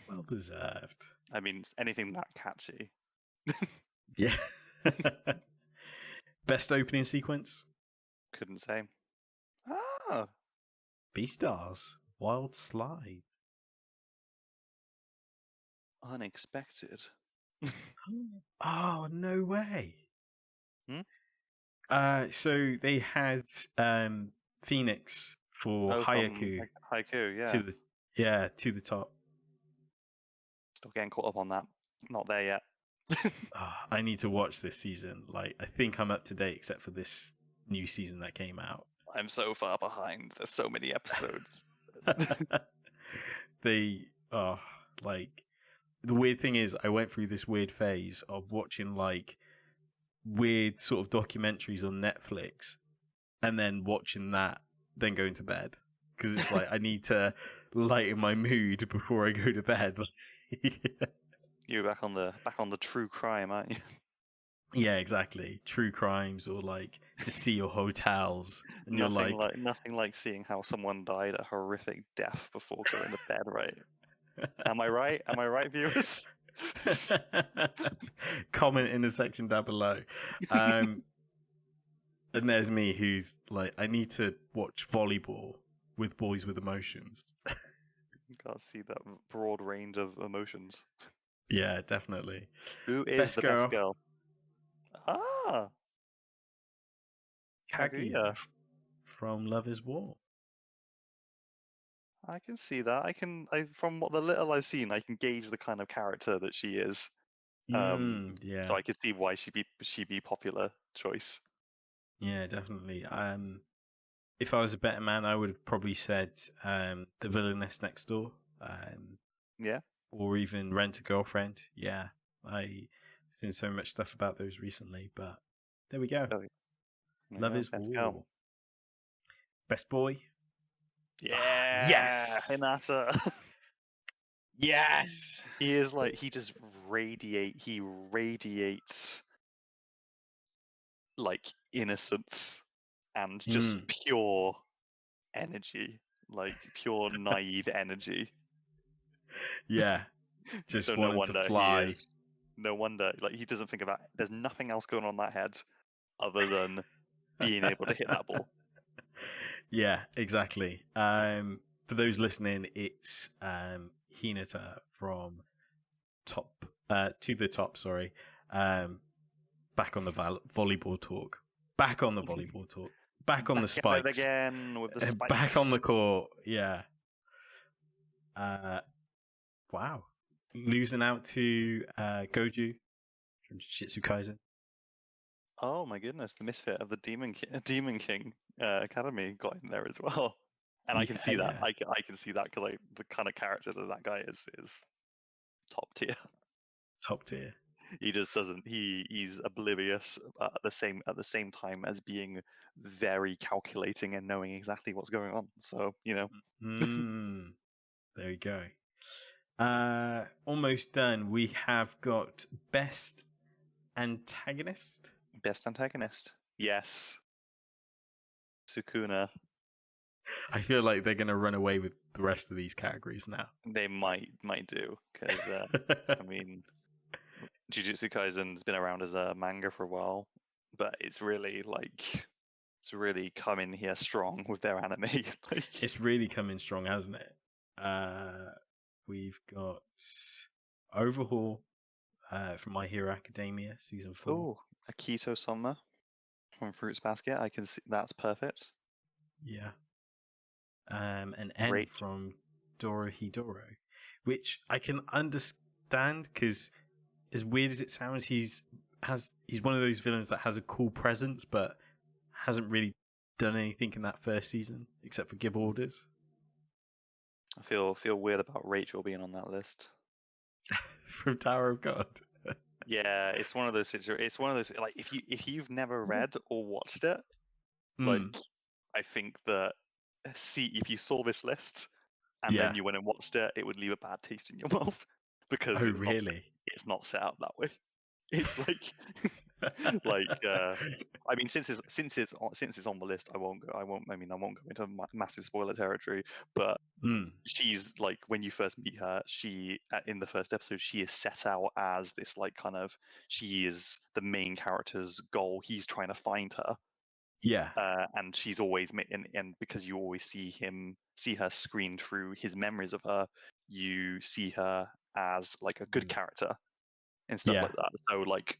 Speaker 1: Well deserved.
Speaker 2: I mean, anything that catchy.
Speaker 1: Yeah. Best opening sequence?
Speaker 2: Couldn't say.
Speaker 1: Beastars, Wild Slide.
Speaker 2: Unexpected.
Speaker 1: Oh, no way. So they had Phoenix for Haiku.
Speaker 2: Haiku,
Speaker 1: yeah. To the top.
Speaker 2: Still getting caught up on that. Not there yet.
Speaker 1: I need to watch this season. Like, I think I'm up to date except for this new season that came out.
Speaker 2: I'm so far behind. There's so many episodes.
Speaker 1: Like, the weird thing is I went through this weird phase of watching like weird sort of documentaries on Netflix and then watching that, then going to bed. Because it's like I need to lighten my mood before I go to bed.
Speaker 2: You're back on the true crime, aren't you?
Speaker 1: Yeah, exactly. True crimes or like Cecile hotels. And
Speaker 2: nothing like seeing how someone died a horrific death before going to bed, right? Am I right? Am I right, viewers?
Speaker 1: Comment in the section down below. And there's me who's like, I need to watch volleyball with boys with emotions.
Speaker 2: You gotta see that broad range of emotions.
Speaker 1: Yeah, definitely.
Speaker 2: Who is the best girl?
Speaker 1: Kaguya from Love is War.
Speaker 2: I can see that. From what the little I've seen, I can gauge the kind of character that she is.
Speaker 1: Yeah.
Speaker 2: So I can see why she be popular choice.
Speaker 1: Yeah, definitely. If I was a better man, I would have probably said The Villainess Next Door.
Speaker 2: Yeah.
Speaker 1: Or even Rent a Girlfriend. Yeah. I've seen so much stuff about those recently, but There we go. Love is
Speaker 2: Let's
Speaker 1: war.
Speaker 2: go.
Speaker 1: Best boy.
Speaker 2: Yeah.
Speaker 1: Yes.
Speaker 2: Hinata.
Speaker 1: Yes.
Speaker 2: He is like, he radiates like innocence and just pure energy, like pure naive energy.
Speaker 1: Yeah. Just
Speaker 2: So
Speaker 1: wanting to fly.
Speaker 2: No wonder, like, he doesn't think about, there's nothing else going on in that head other than being able to hit that ball.
Speaker 1: Yeah, exactly. For those listening, it's Hinata from To the Top. Sorry, back on the volleyball talk. Back on the volleyball talk. Back on the spikes
Speaker 2: again with the spikes.
Speaker 1: Back on the court. Yeah. Wow. Losing out to Goju from Jujutsu Kaisen.
Speaker 2: Oh my goodness, the misfit of the Demon King Academy got in there as well, and I can see that. I can see that because the kind of character that guy is top tier.
Speaker 1: Top tier.
Speaker 2: He just doesn't. He's oblivious at the same time as being very calculating and knowing exactly what's going on. So
Speaker 1: There we go. Almost done. We have got best antagonist.
Speaker 2: Best antagonist. Yes. Sukuna.
Speaker 1: I feel like they're going to run away with the rest of these categories now.
Speaker 2: They might do because I mean, Jujutsu Kaisen's been around as a manga for a while, but it's really come in here strong with their anime.
Speaker 1: It's really come in strong, hasn't it? We've got Overhaul from My Hero Academia season 4.
Speaker 2: Oh, Akito Soma from Fruits Basket. I can see that's perfect.
Speaker 1: Yeah. An N from Dorohedoro, which I can understand because as weird as it sounds, he's one of those villains that has a cool presence, but hasn't really done anything in that first season except for give orders.
Speaker 2: I feel weird about Rachel being on that list.
Speaker 1: From Tower of God.
Speaker 2: Yeah, it's one of those situations. It's one of those, like, if you've never read or watched it, like, I think that if you saw this list and then you went and watched it, it would leave a bad taste in your mouth because it's not set up that way. It's like I mean, since it's on the list, I won't go into massive spoiler territory, but she's like, when you first meet her, in the first episode, she is set out as this, like, kind of, she is the main character's goal. He's trying to find her.
Speaker 1: Yeah.
Speaker 2: And she's always and because you always see her screen through his memories of her, you see her as like a good character and stuff like that. So, like,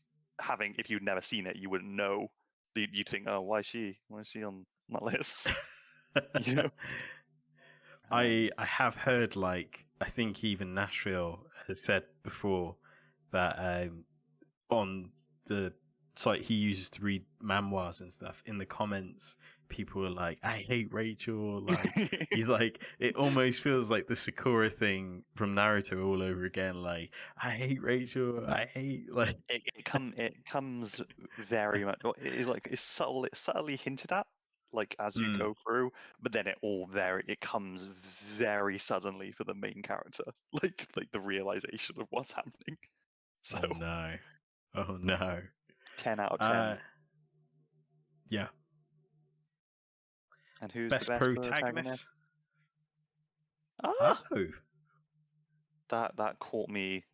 Speaker 2: if you'd never seen it, you wouldn't know. You'd think, oh, why is she on that list? You know.
Speaker 1: I have heard, like, I think even Nashville has said before that on the site he uses to read memoirs and stuff, in the comments people are like, I hate Rachel, like you, like, it almost feels like the Sakura thing from Naruto all over again, like, I hate Rachel, I hate, like,
Speaker 2: it comes very much, it's subtly hinted at, like, as you go through, but then it comes very suddenly for the main character, like the realization of what's happening. So
Speaker 1: oh no
Speaker 2: 10 out of 10.
Speaker 1: Yeah.
Speaker 2: And who's
Speaker 1: best
Speaker 2: the best protagonist?
Speaker 1: Oh,
Speaker 2: that caught me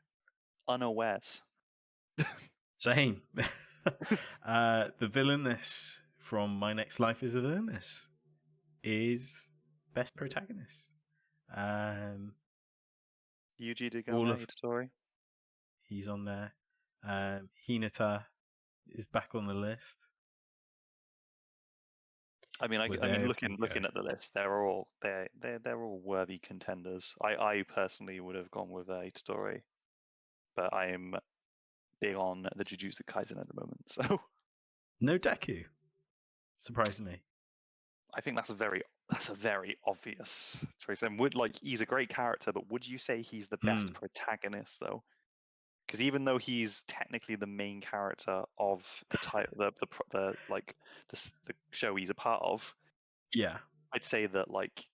Speaker 2: unawares.
Speaker 1: Same. The villainess from My Next Life is a Villainess is best protagonist.
Speaker 2: Yuji Dagome story.
Speaker 1: He's on there. Hinata is back on the list.
Speaker 2: I mean, looking at the list, they're all worthy contenders. I personally would have gone with Itadori, but I am big on the Jujutsu Kaisen at the moment. So
Speaker 1: no Deku, surprisingly.
Speaker 2: I think that's a very obvious choice. And he's a great character, but would you say he's the best protagonist though? Because even though he's technically the main character of the the show he's a part of,
Speaker 1: Yeah.
Speaker 2: I'd say that like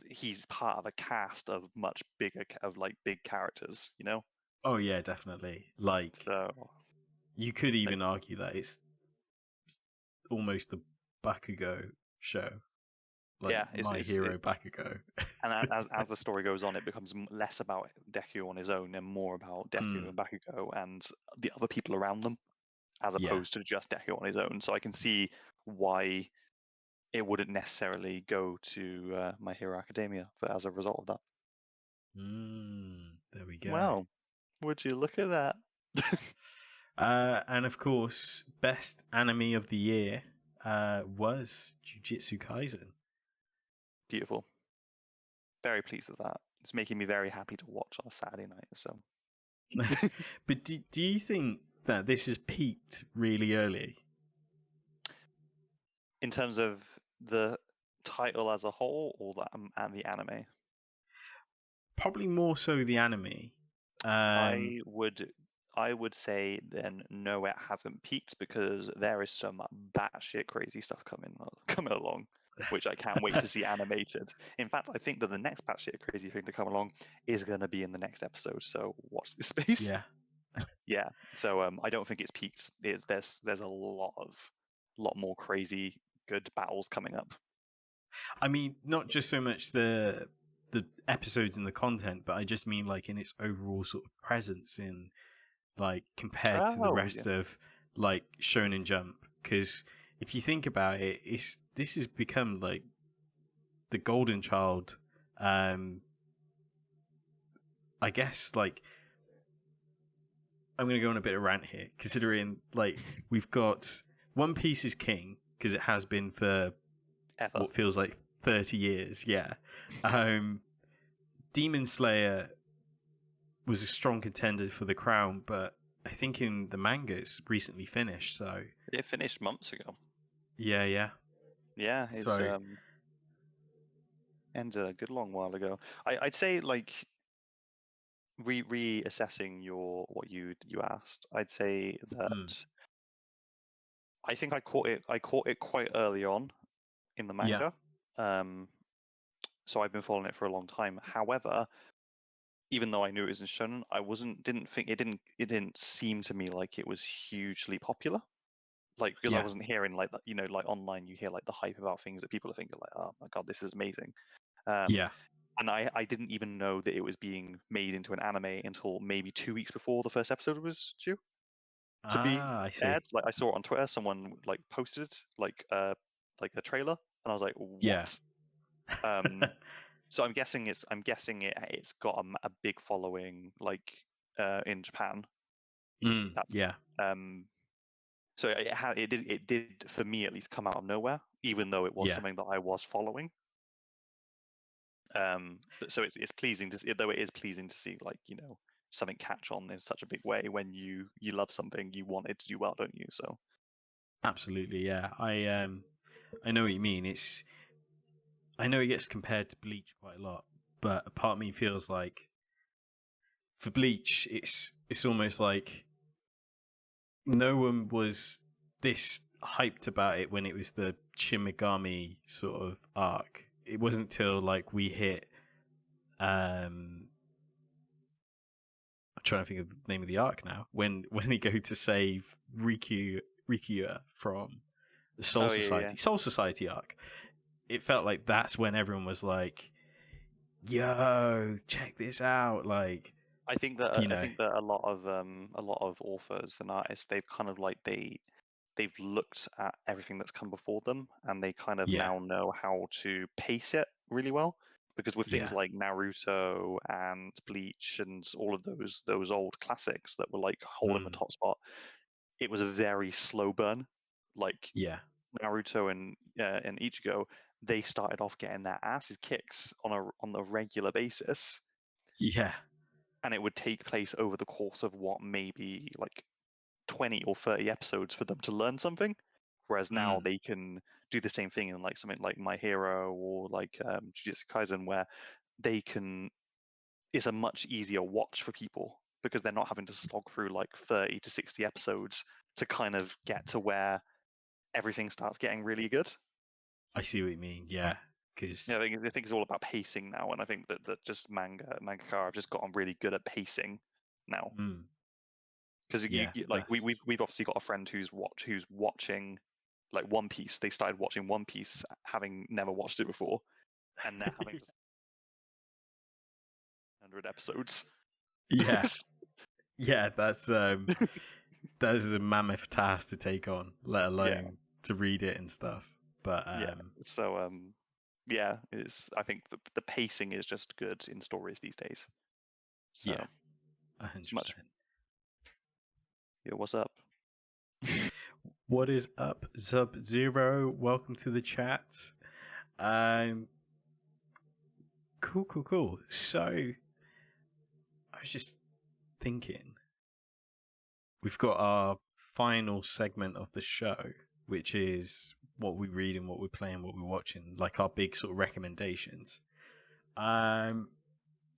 Speaker 2: he's part of a cast of much bigger of like big characters, you know.
Speaker 1: Oh yeah, definitely. Like
Speaker 2: So
Speaker 1: you could
Speaker 2: like,
Speaker 1: even argue that it's almost the Bakugo show, like
Speaker 2: yeah,
Speaker 1: My Hero Bakugo.
Speaker 2: and as the story goes on, it becomes less about Deku on his own and more about Deku and Bakugo and the other people around them, as
Speaker 1: Yeah.
Speaker 2: opposed to just Deku on his own. So I can see why it wouldn't necessarily go to My Hero Academia, but as a result of that.
Speaker 1: There we go.
Speaker 2: Wow, would you look at that?
Speaker 1: And of course, best anime of the year was Jujutsu Kaisen.
Speaker 2: Beautiful. Very pleased with that. It's making me very happy to watch on a Saturday night. So,
Speaker 1: but do you think that this has peaked really early?
Speaker 2: In terms of the title as a whole, or that and the anime?
Speaker 1: Probably more so the anime.
Speaker 2: I would say then no, it hasn't peaked because there is some batshit crazy stuff coming along, which I can't wait to see animated. In fact, I think that the next batshit crazy thing to come along is going to be in the next episode. So watch this space.
Speaker 1: Yeah.
Speaker 2: Yeah. So I don't think it's peaked. There's a lot more crazy good battles coming up.
Speaker 1: I mean, not just so much the episodes and the content, but I just mean like in its overall sort of presence in like compared to the rest of like Shonen Jump. Because if you think about it, this has become like the golden child. I guess like I'm going to go on a bit of rant here, considering like we've got One Piece is king because it has been for
Speaker 2: Ever.
Speaker 1: what feels like 30 years. Yeah. Demon Slayer was a strong contender for the crown, but I think in the manga it's recently finished. So
Speaker 2: it finished months ago.
Speaker 1: Yeah.
Speaker 2: It's ended a good long while ago. I'd say like reassessing what you asked. I'd say that I think I caught it quite early on in the manga.
Speaker 1: Yeah.
Speaker 2: So I've been following it for a long time. However, even though I knew it was in shonen, it didn't seem to me like it was hugely popular. Like because I wasn't hearing like that, like online you hear like the hype about things that people are thinking like, oh my god, this is amazing. And I didn't even know that it was being made into an anime until maybe 2 weeks before the first episode was due to be aired. Like I saw it on Twitter, someone like posted like a trailer, and I was like, what?
Speaker 1: Yeah.
Speaker 2: So I'm guessing it's got a big following like in Japan. So it did for me at least come out of nowhere, even though it was something that I was following. So it's pleasing to see, though it is pleasing to see like something catch on in such a big way when you love something, you want it to do well, don't you? So
Speaker 1: absolutely, yeah. I know what you mean. I know it gets compared to Bleach quite a lot, but a part of me feels like for Bleach, it's almost like no one was this hyped about it when it was the Shin Megami sort of arc. It wasn't till like we hit I'm trying to think of the name of the arc now. When they go to save Rikyua from the Soul Society. Soul Society arc. It felt like that's when everyone was like, yo, check this out. Like
Speaker 2: I think that a lot of authors and artists, they've kind of like they've looked at everything that's come before them, and they kind of now know how to pace it really well. Because with things like Naruto and Bleach and all of those old classics that were like holding the top spot, it was a very slow burn. Like Naruto and Ichigo, they started off getting their asses kicks on a regular basis.
Speaker 1: Yeah.
Speaker 2: And it would take place over the course of what maybe like 20 or 30 episodes for them to learn something. Whereas now they can do the same thing in like something like My Hero or like Jujutsu Kaisen, where it's a much easier watch for people because they're not having to slog through like 30 to 60 episodes to kind of get to where everything starts getting really good.
Speaker 1: I see what you mean. Yeah, because
Speaker 2: I think it's all about pacing now, and I think that just mangaka have just gotten really good at pacing now. Because we've obviously got a friend who's watching like One Piece. They started watching One Piece having never watched it before, and they're having 100 episodes.
Speaker 1: Yeah, that's that is a mammoth task to take on, let alone to read it and stuff. But
Speaker 2: it's I think the pacing is just good in stories these days. So,
Speaker 1: 100%.
Speaker 2: Yeah, what's up?
Speaker 1: What is up, Sub-Zero? Welcome to the chat. Cool. So, I was just thinking, we've got our final segment of the show, which is what we read and what we're playing, what we're watching, like our big sort of recommendations. Are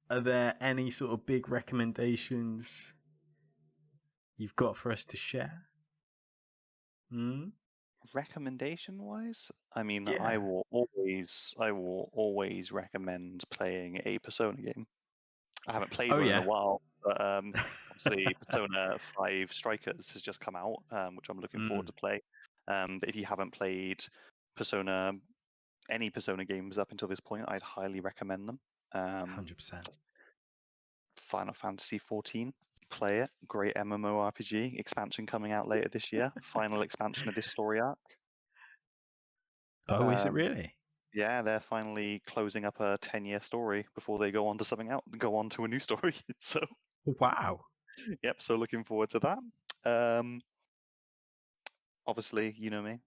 Speaker 1: there any sort of big recommendations you've got for us to share?
Speaker 2: Recommendation wise, I mean, I will always recommend playing a Persona game. I haven't played one in a while, but obviously Persona 5 Strikers has just come out, which I'm looking forward to play. But if you haven't played any Persona games up until this point, I'd highly recommend them.
Speaker 1: 100%.
Speaker 2: Final Fantasy 14, play it. Great MMORPG. Expansion coming out later this year. Final expansion of this story arc.
Speaker 1: Oh, is it really?
Speaker 2: Yeah, they're finally closing up a 10-year story before they go on to something else, go on to a new story. So,
Speaker 1: wow.
Speaker 2: Yep. So looking forward to that. Obviously, you know me.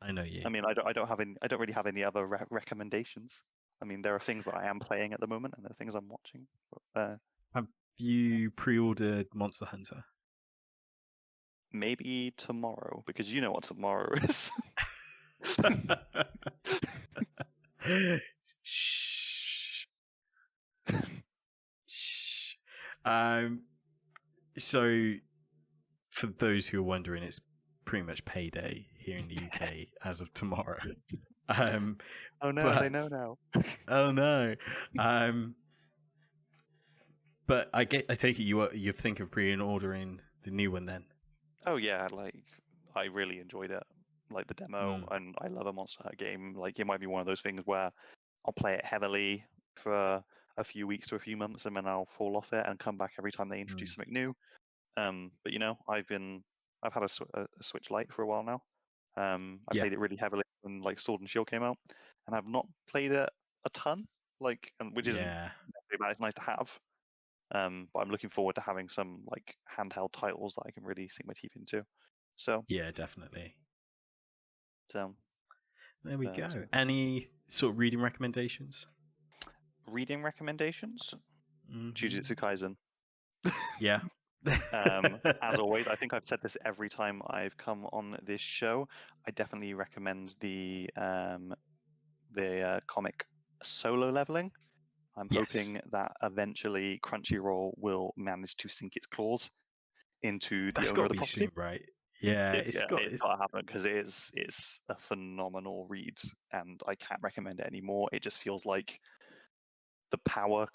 Speaker 1: I know you.
Speaker 2: I mean, I don't really have any other recommendations. I mean, there are things that I am playing at the moment, and there are things I'm watching. But,
Speaker 1: have you pre-ordered Monster Hunter?
Speaker 2: Maybe tomorrow, because you know what tomorrow is.
Speaker 1: Shh. Shh. So, for those who are wondering, it's pretty much payday here in the UK as of tomorrow.
Speaker 2: Oh no, they know now.
Speaker 1: Oh no. But I take it you think of pre-ordering the new one then.
Speaker 2: Oh yeah, like I really enjoyed it, like the demo, and I love a Monster Hunter game. Like it might be one of those things where I'll play it heavily for a few weeks to a few months, and then I'll fall off it and come back every time they introduce something new. But you know, I've had a Switch Lite for a while now. I played it really heavily when like Sword and Shield came out, and I've not played it a ton, like, which isn't necessarily bad. It's nice to have. But I'm looking forward to having some like handheld titles that I can really sink my teeth into. So
Speaker 1: yeah, definitely.
Speaker 2: So
Speaker 1: there we go. Any sort of reading recommendations?
Speaker 2: Reading recommendations? Jujutsu Kaisen.
Speaker 1: Yeah.
Speaker 2: As always, I think I've said this every time I've come on this show. I definitely recommend the comic Solo Leveling. I'm hoping that eventually Crunchyroll will manage to sink its claws into the owner of the property.
Speaker 1: Soon, right? Yeah,
Speaker 2: it's got to happen because it's a phenomenal read, and I can't recommend it anymore. It just feels like the power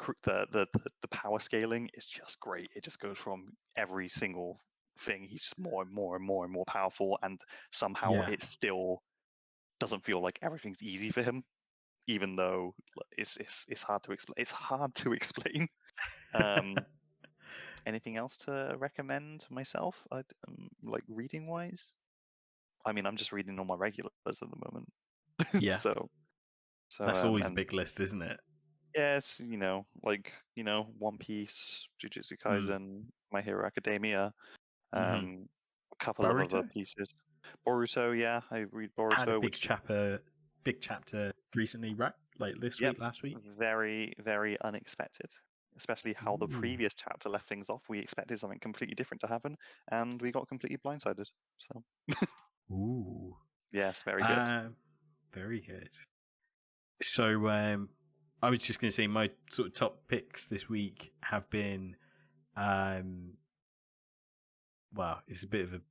Speaker 2: scaling is just great. It just goes from every single thing. He's just more and more and more and more powerful, and somehow it still doesn't feel like everything's easy for him, even though it's hard to explain. It's hard to explain. Anything else to recommend myself? Like reading wise? I mean, I'm just reading all my regulars at the moment.
Speaker 1: Yeah.
Speaker 2: so
Speaker 1: that's always a big list, isn't it?
Speaker 2: Yes, One Piece, Jujutsu Kaisen, My Hero Academia, a couple
Speaker 1: Boruto?
Speaker 2: of other pieces. Boruto, yeah, I read Boruto.
Speaker 1: Had a big chapter recently, right? Like this week, last week.
Speaker 2: Very, very unexpected. Especially how the previous chapter left things off. We expected something completely different to happen, and we got completely blindsided. So.
Speaker 1: Ooh.
Speaker 2: Yes, very good.
Speaker 1: Very good. So, I was just going to say my sort of top picks this week have been Well, it's a bit of a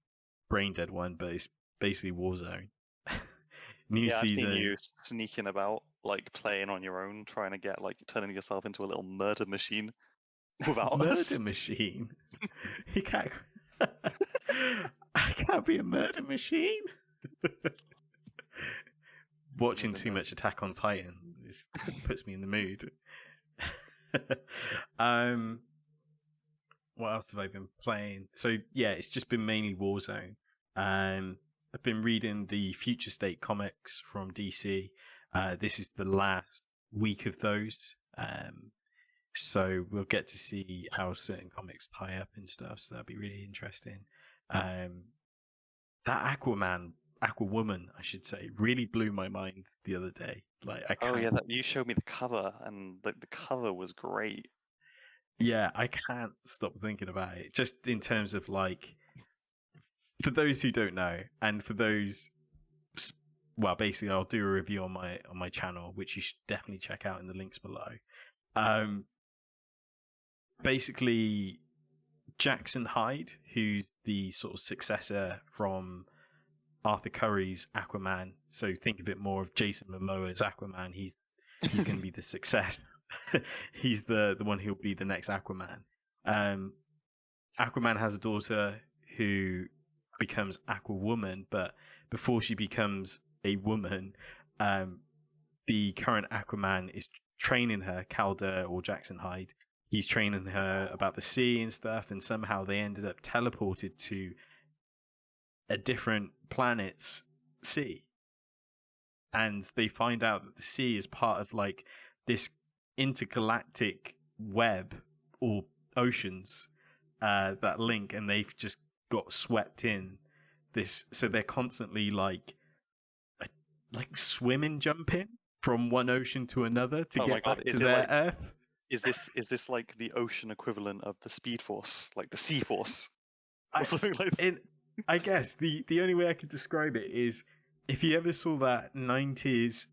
Speaker 1: brain dead one, but it's basically Warzone. New
Speaker 2: Yeah, I've seen
Speaker 1: season.
Speaker 2: you sneaking about, like playing on your own, trying to get like turning yourself into a little murder machine without
Speaker 1: Murder
Speaker 2: us.
Speaker 1: machine. He can't. I can't be a murder machine. Watching too much Attack on Titan puts me in the mood. What else have I been playing? So yeah, it's just been mainly Warzone. I've been reading the Future State comics from DC. This is the last week of those. So we'll get to see how certain comics tie up and stuff. So that'll be really interesting. That Aquawoman, I should say, really blew my mind the other day. Like,
Speaker 2: you showed me the cover, and the cover was great.
Speaker 1: Yeah, I can't stop thinking about it. Just in terms of like, for those who don't know, and for those, well, basically, I'll do a review on my channel, which you should definitely check out in the links below. Basically, Jackson Hyde, who's the sort of successor from Arthur Curry's Aquaman. So think of it more of Jason Momoa's Aquaman. He's going to be the success. He's the one who'll be the next Aquaman. Aquaman has a daughter who becomes Aquawoman, but before she becomes a woman, the current Aquaman is training her, Calder or Jackson Hyde. He's training her about the sea and stuff, and somehow they ended up teleported to a different planet's sea. And they find out that the sea is part of like this intergalactic web or oceans that link, and they've just got swept in this. So they're constantly like swimming, jumping from one ocean to another to get back to their Earth.
Speaker 2: Is this like the ocean equivalent of the Speed Force, like the Sea Force, or something like that?
Speaker 1: I guess the only way I could describe it is if you ever saw that 90s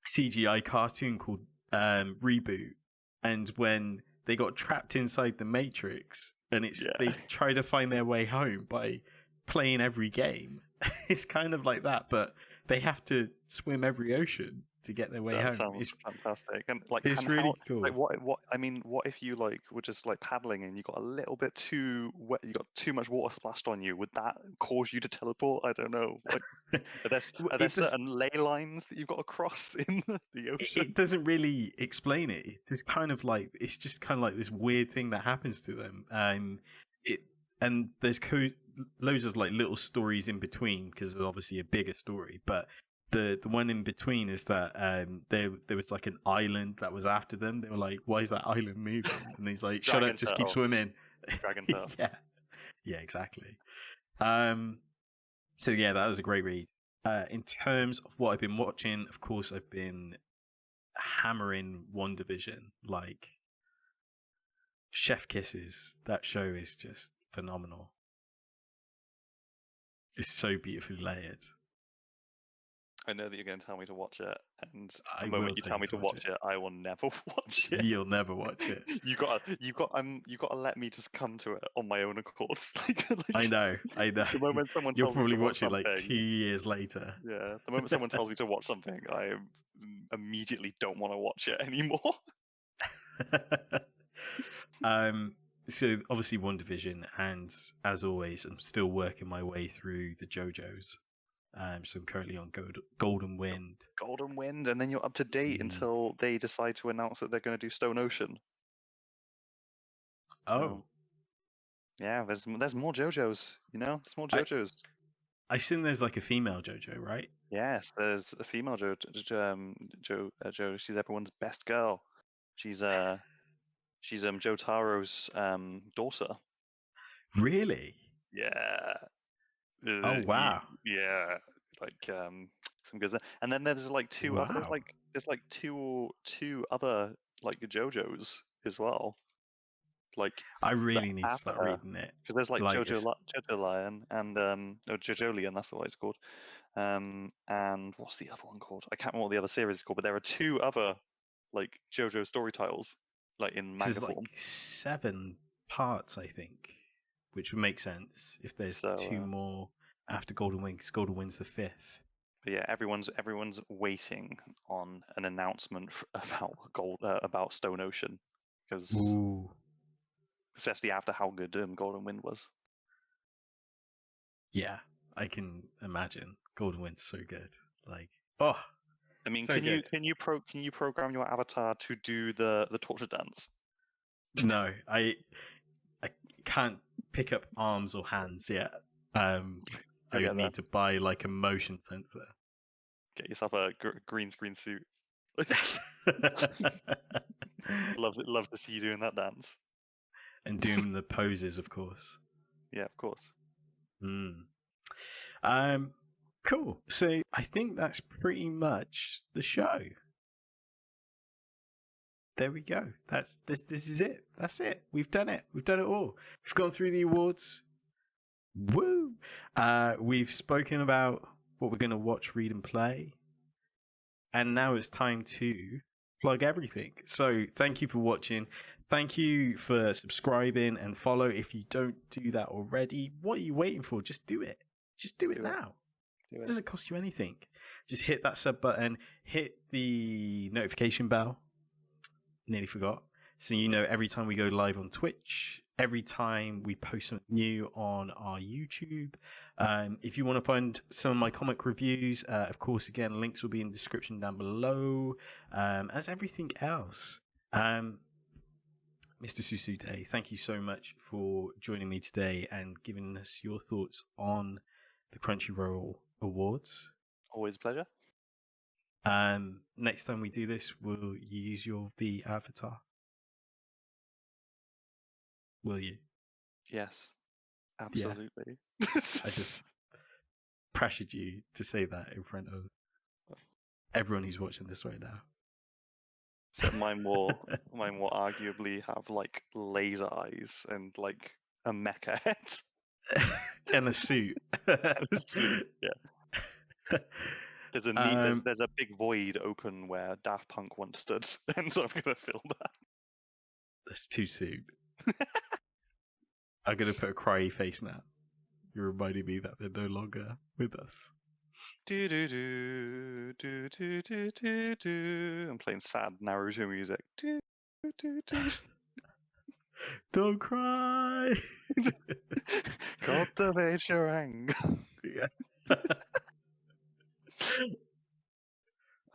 Speaker 1: CGI cartoon called Reboot, and when they got trapped inside the Matrix, and they try to find their way home by playing every game. It's kind of like that, but they have to swim every ocean to get their way home.
Speaker 2: That sounds fantastic, and like
Speaker 1: it's really cool.
Speaker 2: Like what I mean, what if you like were just like paddling and you got a little bit too wet, you got too much water splashed on you? Would that cause you to teleport? I don't know. Like, are there certain ley lines that you've got to cross in the ocean?
Speaker 1: It doesn't really explain it. It's kind of like just kind of like this weird thing that happens to them. And there's loads of like little stories in between because there's obviously a bigger story, but the one in between is that there was like an island that was after them. They were like, "Why is that island moving?" And he's like, "Shut up, just keep swimming."
Speaker 2: Dragon Turtle.
Speaker 1: yeah, exactly. So yeah, that was a great read. In terms of what I've been watching, of course, I've been hammering WandaVision, like chef kisses. That show is just phenomenal. It's so beautifully layered.
Speaker 2: I know that you're going to tell me to watch it, and the moment you tell me to watch it, I will never watch it.
Speaker 1: You'll never watch it.
Speaker 2: you got to let me just come to it on my own accord.
Speaker 1: I know.
Speaker 2: The moment someone
Speaker 1: you'll
Speaker 2: tells
Speaker 1: probably
Speaker 2: me to
Speaker 1: watch it
Speaker 2: something,
Speaker 1: like 2 years later.
Speaker 2: Yeah, the moment someone tells me to watch something, I immediately don't want to watch it anymore.
Speaker 1: So obviously WandaVision, and as always, I'm still working my way through the JoJo's. So I'm currently on Golden Wind.
Speaker 2: Golden Wind, and then you're up to date until they decide to announce that they're going to do Stone Ocean.
Speaker 1: So,
Speaker 2: yeah, there's more JoJo's. There's more JoJo's.
Speaker 1: I've seen there's like a female JoJo, right?
Speaker 2: Yes, there's a female JoJo. She's everyone's best girl. She's Jotaro's daughter.
Speaker 1: Really?
Speaker 2: Yeah.
Speaker 1: Oh wow.
Speaker 2: Yeah, like some good stuff. And then there's like two other, there's like two other like JoJo's as well. Like
Speaker 1: I really need to start reading it
Speaker 2: because there's like JoJo Lion and JoJo Lion, that's what it's called. And what's the other one called? I can't remember what the other series is called, but there are two other like JoJo story titles like in manga form.
Speaker 1: Like 7 parts, I think, which would make sense if there's two more after Golden Wind, because Golden Wind's the 5th.
Speaker 2: But yeah, everyone's waiting on an announcement about Stone Ocean, because especially after how good Golden Wind was.
Speaker 1: Yeah, I can imagine. Golden Wind's so good. Like, I
Speaker 2: mean,
Speaker 1: so
Speaker 2: can you program your avatar to do the torture dance?
Speaker 1: No, I can't pick up arms or hands yet. I would need to buy like a motion sensor.
Speaker 2: Get yourself a green screen suit. Love to see you doing that dance.
Speaker 1: And doing the poses, of course.
Speaker 2: Yeah, of course.
Speaker 1: Cool. So I think that's pretty much the show. There we go. This is it. That's it. We've done it. We've done it all. We've gone through the awards. Woo! We've spoken about what we're going to watch, read, and play. And now it's time to plug everything. So thank you for watching. Thank you for subscribing and follow. If you don't do that already, what are you waiting for? Just do it. Just do it now. It doesn't cost you anything. Just hit that sub button. Hit the notification bell. Nearly forgot. So you know every time we go live on Twitch, every time we post something new on our YouTube. If you want to find some of my comic reviews, of course, again, links will be in the description down below, as everything else. Mr. Susude, thank you so much for joining me today and giving us your thoughts on the Crunchyroll Awards.
Speaker 2: Always a pleasure.
Speaker 1: Next time we do this, will you use your V avatar? Will you?
Speaker 2: Yes, absolutely.
Speaker 1: Yeah. I just pressured you to say that in front of everyone who's watching this right now.
Speaker 2: So mine will arguably have like laser eyes and like a mecha head
Speaker 1: and a suit.
Speaker 2: Yeah. There's a big void open where Daft Punk once stood, and so I'm gonna fill that.
Speaker 1: That's too soon. I'm gonna put a cryy face now. You're reminding me that they're no longer with us.
Speaker 2: Do do do do do do do do. I'm playing sad Naruto music. Do do do.
Speaker 1: Don't cry.
Speaker 2: Cultivate your anger.
Speaker 1: Yeah.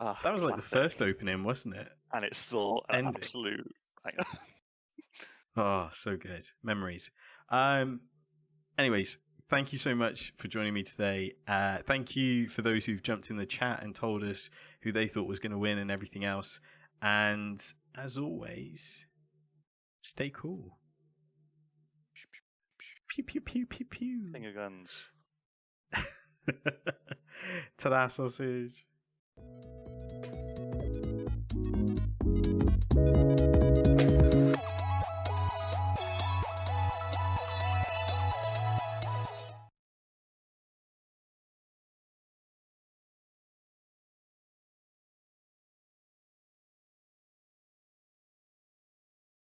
Speaker 2: That
Speaker 1: was like the first opening, wasn't it?
Speaker 2: And it's still an absolute.
Speaker 1: Oh, so good. Memories. Anyways, thank you so much for joining me today. Thank you for those who've jumped in the chat and told us who they thought was going to win and everything else. And as always, stay cool. Pew, pew, pew, pew, pew.
Speaker 2: Finger guns.
Speaker 1: Ta-da, sausage.